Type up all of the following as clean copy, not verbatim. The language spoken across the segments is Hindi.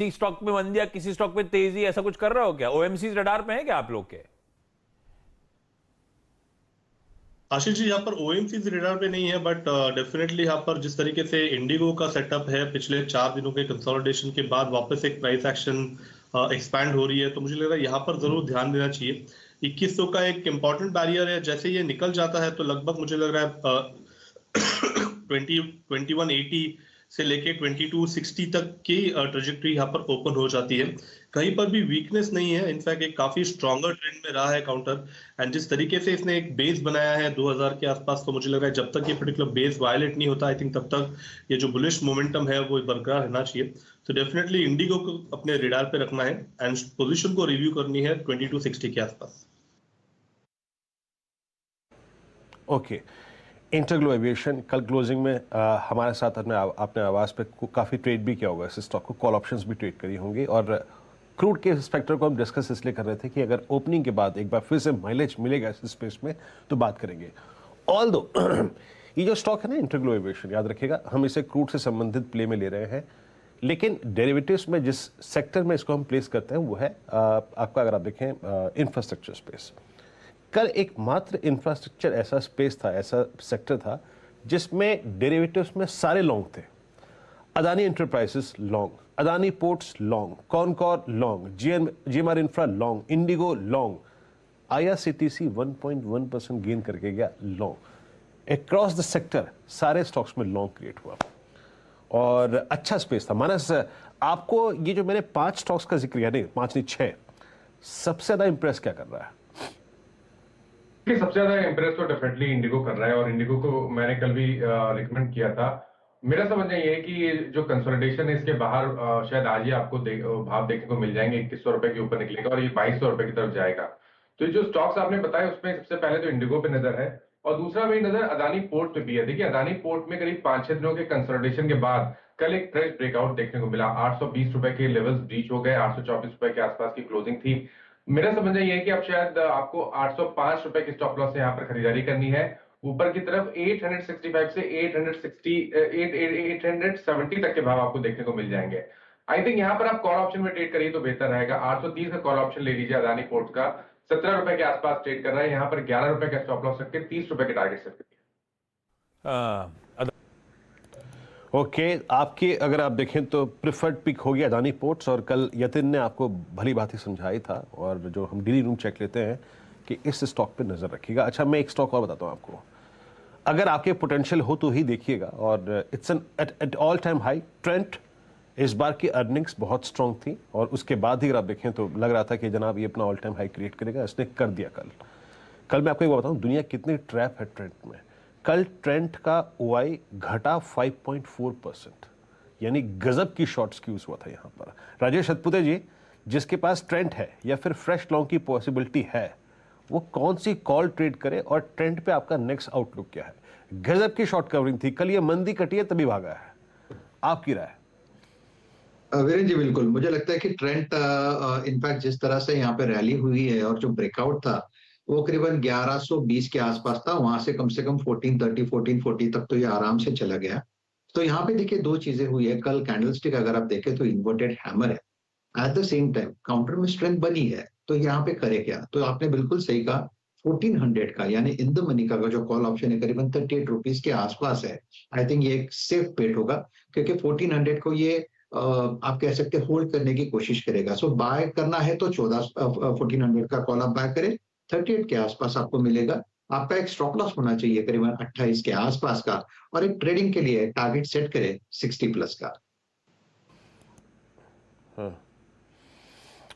किसी स्टॉक में मंदी या किसी स्टॉक में तेजी, ऐसा कुछ कर रहे हो क्या? ओएमसी रडार पे है क्या आप लोग के? आशीष जी, यहाँ पर ओएमसी रेडार पे नहीं है, बट डेफिनेटली यहाँ पर जिस तरीके से इंडिगो का सेटअप है, पिछले 4 दिनों के कंसोलिडेशन के बाद वापस एक प्राइस एक्शन एक्सपैंड हो रही है, तो मुझे लग रहा है यहाँ पर जरूर ध्यान देना चाहिए। 2100 का एक इंपॉर्टेंट बैरियर है, जैसे ये निकल जाता है तो लगभग मुझे लग रहा है 2180 से लेके 2260 तक की ट्रेजेक्टरी यहाँ पर ओपन हो जाती है। कहीं पर भी वीकनेस नहीं है, इनफैक्ट एक काफी स्ट्रॉन्गर ट्रेंड में रहा है काउंटर। एंड जिस तरीके से इसने एक बेस बनाया है 2000 के आसपास, तो मुझे लग रहा है जब तक ये पर्टिकुलर बेस वायलेट नहीं होता, आई थिंक तब तक ये जो बुलिश मोमेंटम है वो बरकरार रहना चाहिए। तो डेफिनेटली इंडिगो को अपने रेडार पे रखना है एंड पोजीशन को रिव्यू करनी है 2260 के आसपास। ओके, इंटरग्लो एविएशन कल क्लोजिंग में हमारे साथ आपने आवाज़ पे काफ़ी ट्रेड भी किया होगा इस स्टॉक को, कॉल ऑप्शंस भी ट्रेड करी होंगी, और क्रूड के स्पेक्टर को हम डिस्कस इसलिए कर रहे थे कि अगर ओपनिंग के बाद एक बार फिर से माइलेज मिलेगा इस स्पेस में तो बात करेंगे। ऑल दो ये जो स्टॉक है ना इंटरग्लो एविएशन, याद रखिएगा हम इसे क्रूड से संबंधित प्ले में ले रहे हैं, लेकिन डेरिवेटिव्स में जिस सेक्टर में इसको हम प्लेस करते हैं वो है आपका, अगर आप देखें, इंफ्रास्ट्रक्चर स्पेस। कल एकमात्र इंफ्रास्ट्रक्चर ऐसा स्पेस था, ऐसा सेक्टर था जिसमें डेरिवेटिव्स में सारे लॉन्ग थे। Adani enterprises long, Adani ports long, Concor long, GMR infra long, Indigo long, IRCTC 1.1% gain करके गया लॉन्ग। अक्रॉस द सेक्टर सारे स्टॉक्स में लॉन्ग क्रिएट हुआ और अच्छा स्पेस था। मानस, आपको ये जो मैंने 5 स्टॉक्स का जिक्र किया, नहीं 5 नहीं 6, सबसे ज्यादा इंप्रेस क्या कर रहा है? सबसे ज्यादा इंप्रेस तो डेफिनेटली इंडिगो कर रहा है, और इंडिगो को मैंने कल भी रिकमेंड किया था। मेरा समझना ये है कि ये जो कंसोलिडेशन है इसके बाहर शायद आज ही आपको भाव देखने को मिल जाएंगे, 2100 रुपए के ऊपर निकलेगा और ये 2200 रुपए की तरफ जाएगा। तो ये जो स्टॉक्स आपने बताए उसमें सबसे पहले तो इंडिगो पे नजर है, और दूसरा मेरी नजर अदानी पोर्ट पे भी है। देखिए अदानी पोर्ट में करीब 5-6 दिनों के कंसोलिडेशन के बाद कल एक फ्रेश ब्रेकआउट देखने को मिला। 820 रुपए के लेवल्स ब्रीच हो गए, 824 रुपए के आसपास की क्लोजिंग थी। मेरा समझना यह है कि अब शायद आपको 805 रुपए की स्टॉप लॉस से यहाँ पर खरीदारी करनी है। ऊपर की तरफ 865 से 870 तक के भाव आपको देखने को मिल जाएंगे। आई थिंक यहाँ पर आप कॉल ऑप्शन में ट्रेड करिए तो बेहतर रहेगा। 830 का कॉल ऑप्शन ले लीजिए अदानी पोर्ट का, 17 रुपए के आसपास ट्रेड कर रहा है। यहाँ पर 11 रुपए का स्टॉप लॉस रख के 30 रुपए के टारगेट सेट करिए। ओके, आपके अगर आप देखें तो प्रिफर्ड पिक हो गया अदानी पोर्ट्स, और कल यतिन ने आपको भली बात ही समझाई था, और जो हम डेली रूम चेक लेते हैं कि इस स्टॉक पे नजर रखिएगा। अच्छा, मैं एक स्टॉक और बताता हूँ आपको, अगर आपके पोटेंशियल हो तो ही देखिएगा, और it's an at all time high. Trent इस बार की अर्निंग्स बहुत स्ट्रांग थी, और उसके बाद ही अगर आप देखें तो लग रहा था कि जनाब ये अपना ऑल टाइम हाई क्रिएट करेगा, इसने कर दिया। कल मैं आपको एक बात बताऊँ, दुनिया कितनी ट्रैप है ट्रेंट में। कल ट्रेंट का ओआई घटा 5.4%, यानी गजब की शॉर्ट स्क्यूज हुआ था यहाँ पर। राजेश हतपुते जी, जिसके पास ट्रेंट है या फिर फ्रेश लॉन्ग की पॉसिबिलिटी है, वो कौन सी कॉल ट्रेड करे, और ट्रेंट पे आपका नेक्स्ट आउटलुक क्या है? गजब की शॉर्ट कवरिंग थी कल, ये मंदी कटी है तभी भागा है, आपकी राय? वीरेंद्र जी, बिल्कुल मुझे लगता है कि ट्रेंट इनफैक्ट जिस तरह से यहाँ पे रैली हुई है और जो ब्रेकआउट था वो करीबन 1120 के आसपास था, वहां से कम 1430 1440 तक तो ये आराम से चला गया। तो यहाँ पे देखिए 2 चीजें हुई है कल। कैंडलस्टिक अगर आप देखें तो इन्वर्टेड हैमर है, at the same time counter में स्ट्रेंथ बनी है, तो यहाँ पे करे क्या? तो आपने बिल्कुल सही कहा, 1400 का यानी इन द मनी का जो कॉल ऑप्शन है करीबन 38 रुपीज के आसपास है। आई थिंक ये एक सेफ बेट होगा, क्योंकि 1400 को ये आप कह सकते होल्ड करने की कोशिश करेगा। सो बाय करना है तो 1400 का कॉल आप बाय करें, 38 के आसपास आपको मिलेगा। आपका एक स्टॉप लॉस होना चाहिए करीबन 28 के आसपास का, और एक ट्रेडिंग के लिए टारगेट सेट करें 60 प्लस का।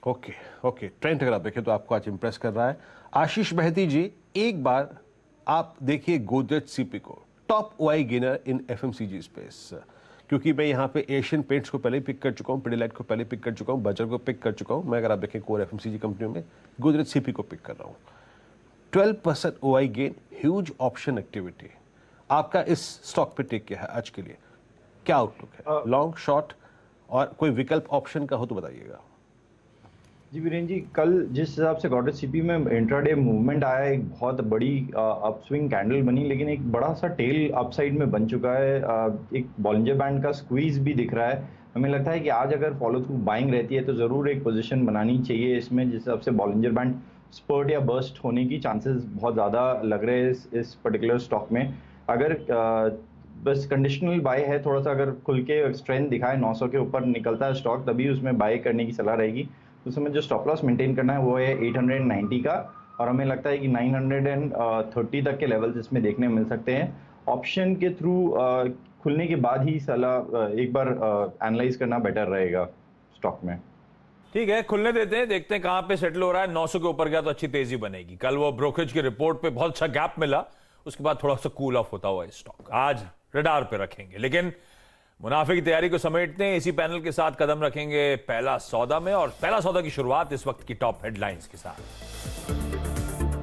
ओके, ट्रेंड अगर आप देखें तो आपको आज इंप्रेस कर रहा है। आशीष बहती जी, एक बार आप देखिए गोदरेज सीपी को, टॉप ओआई गेनर इन एफएमसीजी स्पेस, क्योंकि मैं यहाँ पे एशियन पेंट्स को पहले पिक कर चुका हूँ, पिडिलाइट को पहले पिक कर चुका हूँ, बजर को पिक कर चुका हूँ। मैं अगर आप देखें कोर एफएमसीजी कंपनियों में गोदरेज सीपी को पिक कर रहा हूँ। 12% OI gain, huge option activity. आपका इस स्टॉक पे टेक क्या है आज के लिए, क्या आउटलुक है? लॉन्ग, शॉर्ट, और कोई विकल्प ऑप्शन का हो तो बताइएगा। जी वीरेंद्र जी, कल जिस हिसाब से गोदरेज सीपी में इंट्राडे मूवमेंट आया, एक बहुत बड़ी अपस्विंग कैंडल बनी, लेकिन एक बड़ा सा टेल अपसाइड में बन चुका है। एक बॉलिंजर बैंड का स्क्वीज भी दिख रहा है, हमें लगता है कि आज अगर फॉलो थ्रू बाइंग रहती है तो ज़रूर एक पोजीशन बनानी चाहिए इसमें, जिस हिसाब से बॉलिंजर बैंड स्पर्ट या बर्स्ट होने की चांसेस बहुत ज़्यादा लग रहे हैं इस पर्टिकुलर स्टॉक में। अगर बस कंडीशनल बाय है, थोड़ा सा अगर खुल के स्ट्रेंथ दिखाए 900 के ऊपर निकलता है स्टॉक, तभी उसमें बाय करने की सलाह रहेगी। उस समय जो स्टॉप लॉस मेंटेन करना है वो है 890 का, और हमें लगता है कि 930 तक के लेवल्स इसमें देखने मिल सकते हैं। ऑप्शन के थ्रू खुलने के बाद ही सलाह एक बार एनालाइज करना बेटर रहेगा स्टॉक में। ठीक है, खुलने देते हैं, देखते हैं कहां पे सेटल हो रहा है। 900 के ऊपर गया तो अच्छी तेजी बनेगी। कल वो ब्रोकरेज की रिपोर्ट पे बहुत अच्छा गैप मिला, उसके बाद थोड़ा सा कूल ऑफ होता हुआ स्टॉक आज रडार पे रखेंगे। लेकिन मुनाफे की तैयारी को समेटते हैं, इसी पैनल के साथ कदम रखेंगे पहला सौदा में, और पहला सौदा की शुरुआत इस वक्त की टॉप हेडलाइंस के साथ।